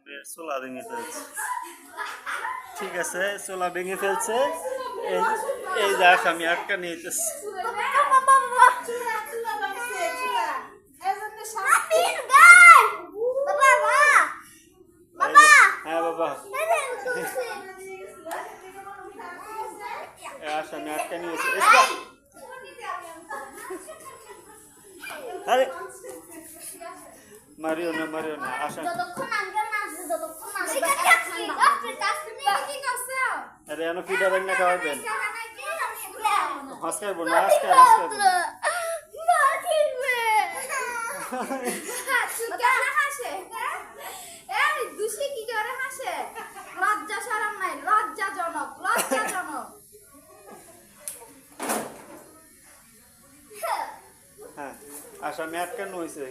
মেয়ের চোলা ভেঙে ফেলছে। ঠিক আছে, চোলা ভেঙে ফেলছে। এই এই যে আসামি আটকা নিতেছে। হ্যাঁ বাবা, আসামি আটকা নিয়েছে। আরে মারিও না, মারিও না। আসামি আরে এনো পিঠা রান্না খাওয়াবেন। হাসকাইবো না, আজকে হাসকাইবো না। হ্যাঁ, আসামি আটকানো হয়েছে।